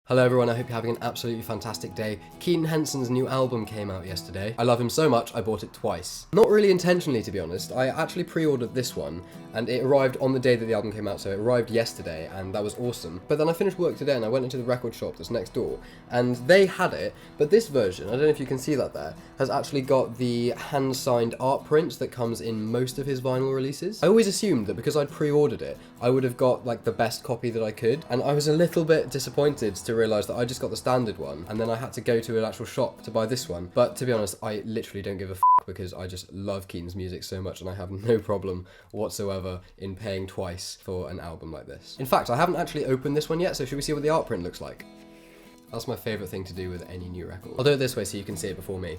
Hello everyone, I hope you're having an absolutely fantastic day. Keaton Henson's new album came out yesterday. I love him so much, I bought it twice. Not really intentionally, to be honest. I actually pre-ordered this one, and it arrived on the day that the album came out, so it arrived yesterday, and that was awesome. But then I finished work today, and I went into the record shop that's next door, and they had it, but this version, I don't know if you can see that there, has actually got the hand-signed art prints that comes in most of his vinyl releases. I always assumed that because I'd pre-ordered it, I would have got like the best copy that I could, and I was a little bit disappointed to realise that I just got the standard one, and then I had to go to an actual shop to buy this one. But to be honest, I literally don't give a because I just love Keaton's music so much, and I have no problem whatsoever in paying twice for an album like this. In fact, I haven't actually opened this one yet, so should we see what the art print looks like? That's my favourite thing to do with any new record. I'll do it this way so you can see it before me.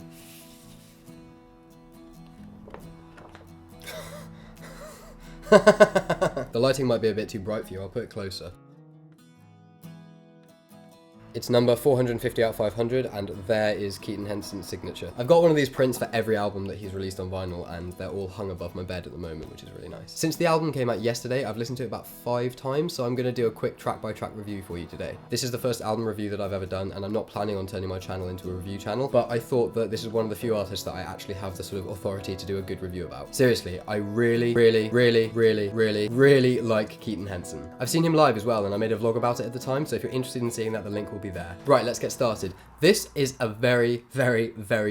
The lighting might be a bit too bright for you, I'll put it closer. It's number 450 out of 500, and there is Keaton Henson's signature. I've got one of these prints for every album that he's released on vinyl, and they're all hung above my bed at the moment, which is really nice. Since the album came out yesterday, I've listened to it about 5 times, so I'm going to do a quick track-by-track review for you today. This is the first album review that I've ever done, and I'm not planning on turning my channel into a review channel, but I thought that this is one of the few artists that I actually have the sort of authority to do a good review about. Seriously, I really like Keaton Henson. I've seen him live as well, and I made a vlog about it at the time, so if you're interested in seeing that, the link will be there. Right, let's get started. This is a very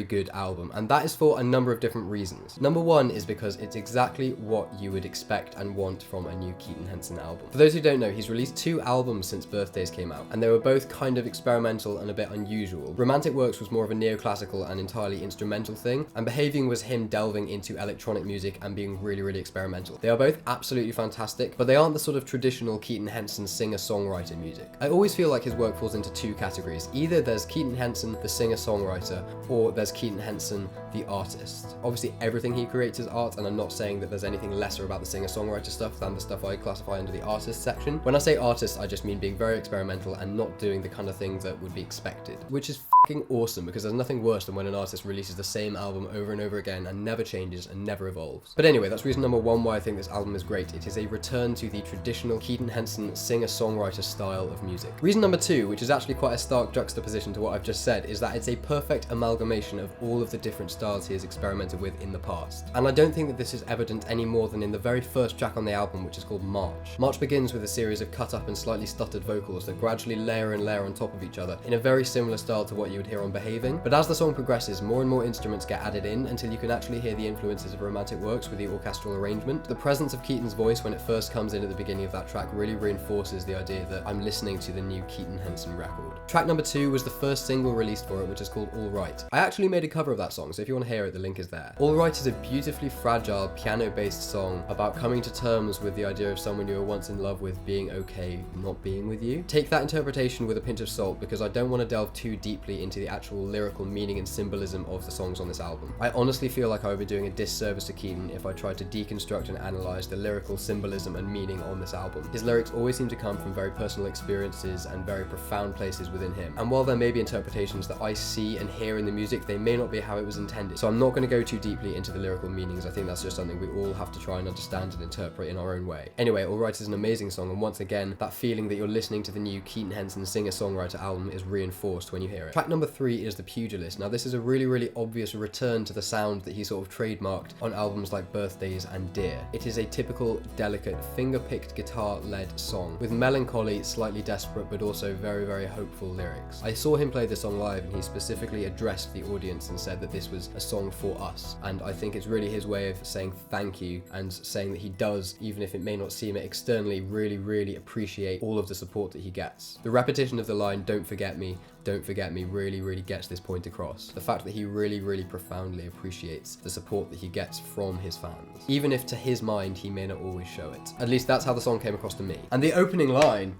good album, and that is for a number of different reasons. Number one is because it's exactly what you would expect and want from a new Keaton Henson album. For those who don't know, he's released 2 albums since Birthdays came out, and they were both kind of experimental and a bit unusual. Romantic Works was more of a neoclassical and entirely instrumental thing, and Behaving was him delving into electronic music and being really experimental. They are both absolutely fantastic, but they aren't the sort of traditional Keaton Henson singer-songwriter music. I always feel like his work falls into 2 categories. Either there's Keaton Henson, the singer-songwriter, or there's Keaton Henson, the artist. Obviously, everything he creates is art, and I'm not saying that there's anything lesser about the singer-songwriter stuff than the stuff I classify under the artist section. When I say artist, I just mean being very experimental and not doing the kind of thing that would be expected, which is fucking awesome, because there's nothing worse than when an artist releases the same album over and over again and never changes and never evolves. But anyway, that's reason number 1 why I think this album is great. It is a return to the traditional Keaton Henson singer-songwriter style of music. Reason number 2, which is actually quite a stark juxtaposition to what I've just said, is that it's a perfect amalgamation of all of the different styles he has experimented with in the past. And I don't think that this is evident any more than in the very first track on the album, which is called March. March begins with a series of cut up and slightly stuttered vocals that gradually layer and layer on top of each other in a very similar style to what you would hear on Behaving. But as the song progresses, more and more instruments get added in until you can actually hear the influences of Romantic Works with the orchestral arrangement. The presence of Keaton's voice when it first comes in at the beginning of that track really reinforces the idea that I'm listening to the new Keaton Henson record. Track number 2 was the first single released for it, which is called All Right. I actually made a cover of that song, so if you want to hear it, the link is there. All Right is a beautifully fragile, piano-based song about coming to terms with the idea of someone you were once in love with being okay not being with you. Take that interpretation with a pinch of salt, because I don't want to delve too deeply into the actual lyrical meaning and symbolism of the songs on this album. I honestly feel like I would be doing a disservice to Keaton if I tried to deconstruct and analyse the lyrical symbolism and meaning on this album. His lyrics always seem to come from very personal experiences and very profound places within him, and while there may be interpretations that I see and hear in the music, they may not be how it was intended. So I'm not going to go too deeply into the lyrical meanings. I think that's just something we all have to try and understand and interpret in our own way. Anyway, All Right is an amazing song, and once again, that feeling that you're listening to the new Keaton Henson singer-songwriter album is reinforced when you hear it. Track number 3 is The Pugilist. Now this is a really obvious return to the sound that he sort of trademarked on albums like Birthdays and Dear. It is a typical, delicate, finger-picked guitar-led song with melancholy, slightly desperate, but also very hopeful lyrics. I saw him play this song live, and he specifically addressed the audience and said that this was a song for us, and I think it's really his way of saying thank you and saying that he does, even if it may not seem it externally, really appreciate all of the support that he gets. The repetition of the line don't forget me really gets this point across. The fact that he really profoundly appreciates the support that he gets from his fans, even if to his mind he may not always show it. At least that's how the song came across to me. And the opening line,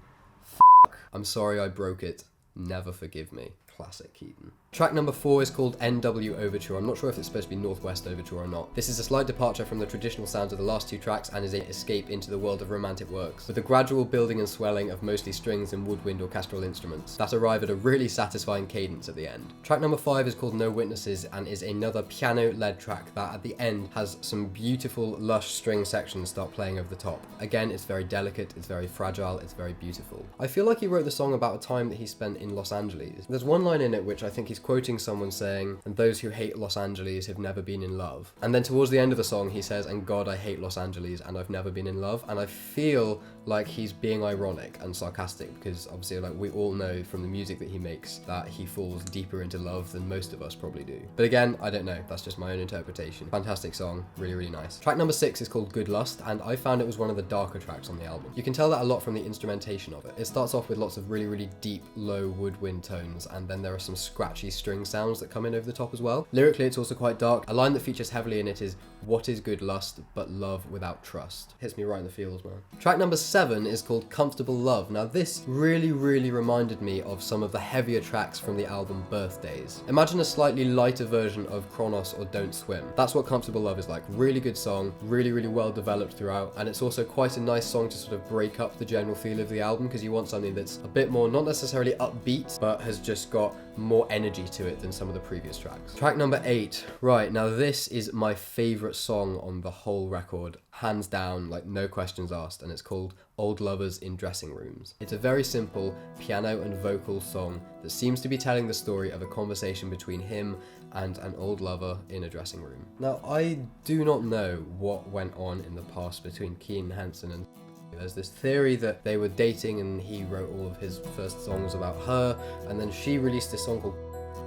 I'm sorry I broke it, never forgive me. Classic Keaton. Track number 4 is called NW Overture. I'm not sure if it's supposed to be Northwest Overture or not. This is a slight departure from the traditional sounds of the last 2 tracks and is an escape into the world of romantic works, with a gradual building and swelling of mostly strings and woodwind orchestral instruments that arrive at a really satisfying cadence at the end. Track number 5 is called No Witnesses and is another piano-led track that at the end has some beautiful, lush string sections start playing over the top. Again, it's very delicate, it's very fragile, it's very beautiful. I feel like he wrote the song about a time that he spent in Los Angeles. There's one line in it which I think he's quoting someone saying, "And those who hate Los Angeles have never been in love." And then towards the end of the song he says, "And God, I hate Los Angeles and I've never been in love." And I feel like he's being ironic and sarcastic because obviously like we all know from the music that he makes that he falls deeper into love than most of us probably do. But again, I don't know, that's just my own interpretation. Fantastic song, really, really nice. Track number 6 is called Good Lust, and I found it was one of the darker tracks on the album. You can tell that a lot from the instrumentation of it. It starts off with lots of really, really deep, low woodwind tones, and then there are some scratchy string sounds that come in over the top as well. Lyrically, it's also quite dark. A line that features heavily in it is, "What is good lust but love without trust?" Hits me right in the feels, man. Track number 7 is called Comfortable Love. Now this really, really reminded me of some of the heavier tracks from the album Birthdays. Imagine a slightly lighter version of Kronos or Don't Swim. That's what Comfortable Love is like. Really good song, really, really well developed throughout, and it's also quite a nice song to sort of break up the general feel of the album because you want something that's a bit more, not necessarily upbeat, but has just got more energy to it than some of the previous tracks. Track number 8. Right, now this is my favourite song on the whole record, hands down, like no questions asked, and it's called Old Lovers in Dressing Rooms. It's a very simple piano and vocal song that seems to be telling the story of a conversation between him and an old lover in a dressing room. Now, I do not know what went on in the past between Keaton Henson and there's this theory that they were dating and he wrote all of his first songs about her, and then she released this song called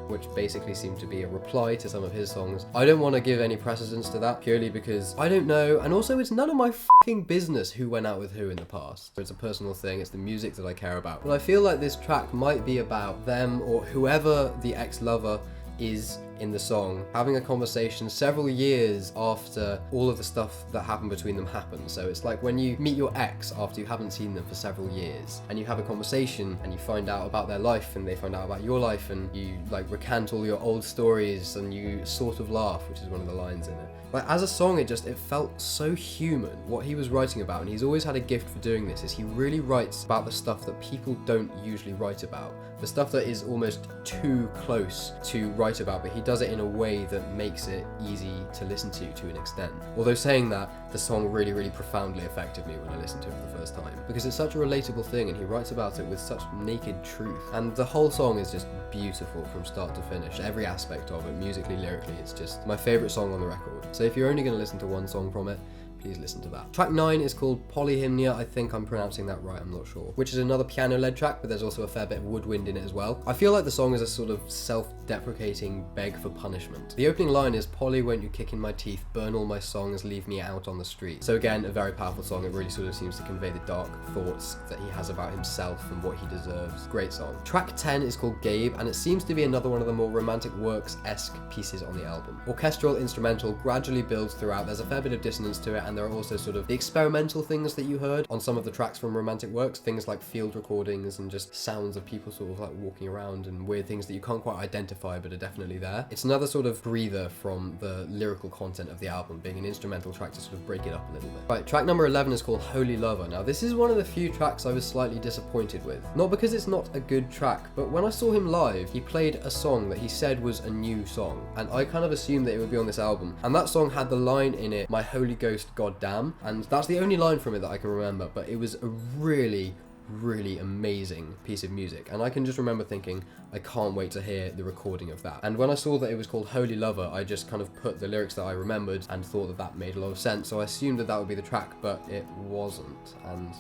which basically seemed to be a reply to some of his songs. I don't want to give any precedence to that purely because I don't know, and also it's none of my fucking business who went out with who in the past. It's a personal thing, it's the music that I care about. But I feel like this track might be about them or whoever the ex-lover is in the song having a conversation several years after all of the stuff that happened between them happened. So it's like when you meet your ex after you haven't seen them for several years and you have a conversation and you find out about their life and they find out about your life and you like recant all your old stories and you sort of laugh, which is one of the lines in it. Like as a song, it felt so human what he was writing about, and he's always had a gift for doing this. Is he really writes about the stuff that people don't usually write about, the stuff that is almost too close to write about, but he does it in a way that makes it easy to listen to an extent. Although saying that, the song really, really profoundly affected me when I listened to it for the first time because it's such a relatable thing, and he writes about it with such naked truth. And the whole song is just beautiful from start to finish. Every aspect of it, musically, lyrically, it's just my favourite song on the record. So if you're only going to listen to one song from it, please listen to that. Track 9 is called Polyhymnia, I think I'm pronouncing that right, I'm not sure, which is another piano-led track, but there's also a fair bit of woodwind in it as well. I feel like the song is a sort of self-deprecating beg for punishment. The opening line is, "Polly, won't you kick in my teeth, burn all my songs, leave me out on the street." So again, a very powerful song. It really sort of seems to convey the dark thoughts that he has about himself and what he deserves. Great song. Track 10 is called Gabe, and it seems to be another one of the more romantic works-esque pieces on the album. Orchestral, instrumental, gradually builds throughout. There's a fair bit of dissonance to it, and there are also sort of the experimental things that you heard on some of the tracks from Romantic Works, things like field recordings and just sounds of people sort of like walking around and weird things that you can't quite identify but are definitely there. It's another sort of breather from the lyrical content of the album, being an instrumental track to sort of break it up a little bit. Right, track number 11 is called Holy Lover. Now this is one of the few tracks I was slightly disappointed with. Not because it's not a good track, but when I saw him live, he played a song that he said was a new song, and I kind of assumed that it would be on this album. And that song had the line in it, "My Holy Ghost, goddamn," and that's the only line from it that I can remember, but it was a really, really amazing piece of music, and I can just remember thinking, I can't wait to hear the recording of that. And when I saw that it was called Holy Lover, I just kind of put the lyrics that I remembered and thought that that made a lot of sense, so I assumed that that would be the track, but it wasn't, and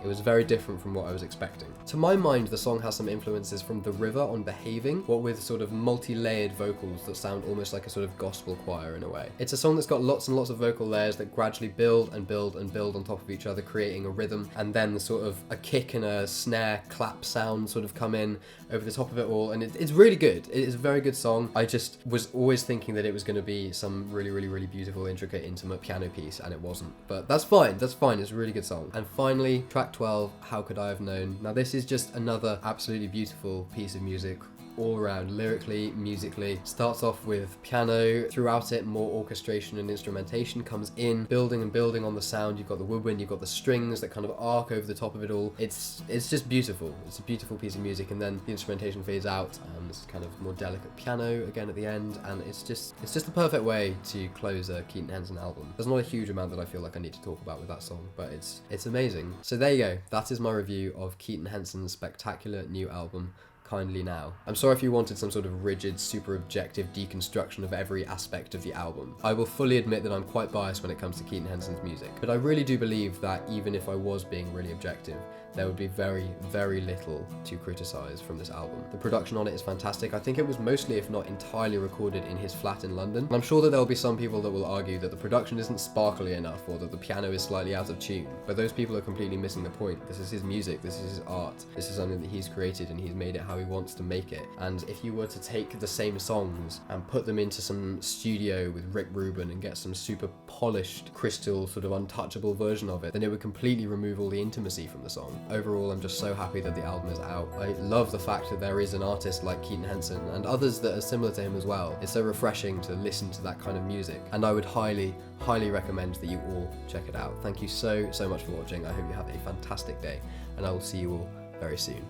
it was very different from what I was expecting. To my mind, the song has some influences from The River on Behaving, what with sort of multi-layered vocals that sound almost like a sort of gospel choir in a way. It's a song that's got lots and lots of vocal layers that gradually build and build and build on top of each other, creating a rhythm, and then sort of a kick and a snare clap sound sort of come in over the top of it all, and it's really good. It is a very good song. I just was always thinking that it was going to be some really, really, really beautiful, intricate, intimate piano piece, and it wasn't. But that's fine, it's a really good song. And finally, track 12, How Could I Have Known? Now this is just another absolutely beautiful piece of music, all around, lyrically, musically. Starts off with piano, throughout it more orchestration and instrumentation comes in, building and building on the sound. You've got the woodwind, you've got the strings that kind of arc over the top of it all. It's just beautiful. It's a beautiful piece of music, and then the instrumentation fades out and it's kind of more delicate piano again at the end, and it's just the perfect way to close a Keaton Henson album. There's not a huge amount that I feel like I need to talk about with that song, but it's amazing. So there you go. That is my review of Keaton Henson's spectacular new album, Kindly Now. I'm sorry if you wanted some sort of rigid, super objective deconstruction of every aspect of the album. I will fully admit that I'm quite biased when it comes to Keaton Henson's music, but I really do believe that even if I was being really objective, there would be very, very little to criticise from this album. The production on it is fantastic. I think it was mostly, if not entirely, recorded in his flat in London. And I'm sure that there will be some people that will argue that the production isn't sparkly enough or that the piano is slightly out of tune, but those people are completely missing the point. This is his music, this is his art, this is something that he's created and he's made it how he wants to make it. And if you were to take the same songs and put them into some studio with Rick Rubin and get some super polished, crystal, sort of untouchable version of it, then it would completely remove all the intimacy from the song. Overall, I'm just so happy that the album is out. I love the fact that there is an artist like Keaton Henson and others that are similar to him as well. It's so refreshing to listen to that kind of music, and I would highly, highly recommend that you all check it out. Thank you so much for watching. I hope you have a fantastic day, and I will see you all very soon.